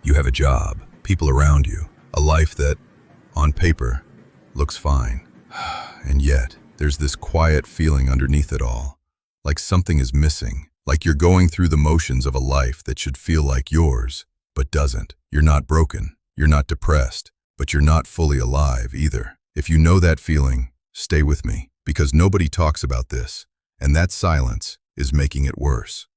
You have a job, people around you, a life that, on paper, looks fine. And yet, there's this quiet feeling underneath it all, like something is missing, like you're going through the motions of a life that should feel like yours, but doesn't. You're not broken, you're not depressed, but you're not fully alive either. If you know that feeling, stay with me, because nobody talks about this, and that silence is making it worse.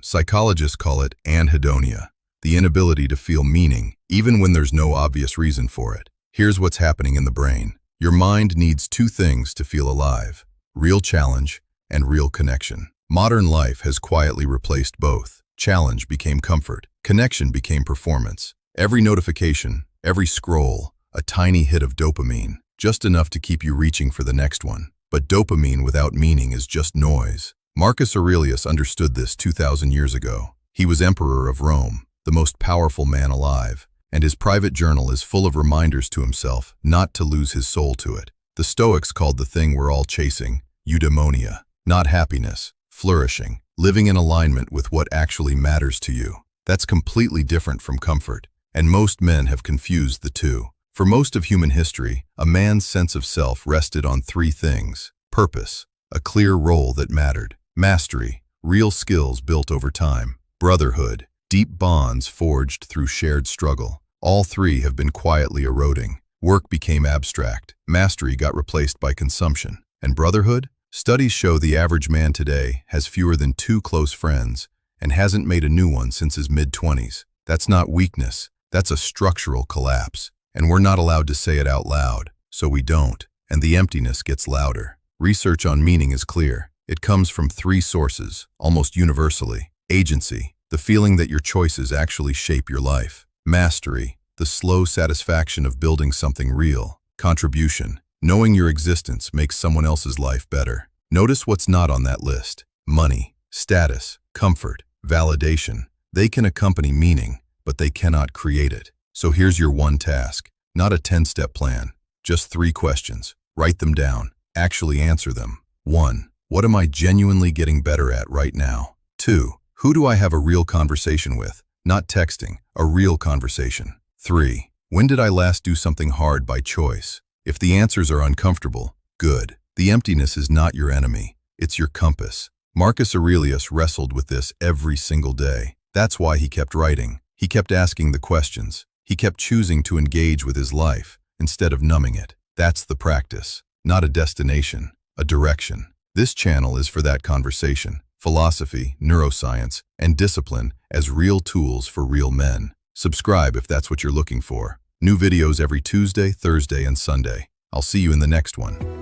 Psychologists call it anhedonia, the inability to feel meaning, even when there's no obvious reason for it. Here's what's happening in the brain. Your mind needs two things to feel alive: real challenge and real connection. Modern life has quietly replaced both. Challenge became comfort. Connection became performance. Every notification, every scroll, a tiny hit of dopamine, just enough to keep you reaching for the next one. But dopamine without meaning is just noise. Marcus Aurelius understood this 2,000 years ago. He was emperor of Rome, the most powerful man alive, and his private journal is full of reminders to himself not to lose his soul to it. The Stoics called the thing we're all chasing eudaimonia, not happiness, flourishing, living in alignment with what actually matters to you. That's completely different from comfort, and most men have confused the two. For most of human history, a man's sense of self rested on three things: purpose, a clear role that mattered; mastery, real skills built over time; brotherhood, deep bonds forged through shared struggle. All three have been quietly eroding. Work became abstract, mastery got replaced by consumption, and brotherhood? Studies show the average man today has fewer than 2 close friends and hasn't made a new one since his mid-20s. That's not weakness, that's a structural collapse. And we're not allowed to say it out loud, so we don't, and the emptiness gets louder. Research on meaning is clear. It comes from 3 sources, almost universally. Agency, the feeling that your choices actually shape your life; mastery, the slow satisfaction of building something real; contribution, knowing your existence makes someone else's life better. Notice what's not on that list: money, status, comfort, validation. They can accompany meaning, but they cannot create it. So here's your one task, not a 10-step plan, just 3 questions. Write them down, actually answer them. 1. What am I genuinely getting better at right now? 2. Who do I have a real conversation with? Not texting, a real conversation. 3. When did I last do something hard by choice? If the answers are uncomfortable, good. The emptiness is not your enemy, it's your compass. Marcus Aurelius wrestled with this every single day. That's why he kept writing. He kept asking the questions. He kept choosing to engage with his life instead of numbing it. That's the practice, not a destination, a direction. This channel is for that conversation: philosophy, neuroscience, and discipline as real tools for real men. Subscribe if that's what you're looking for. New videos every Tuesday, Thursday, and Sunday. I'll see you in the next one.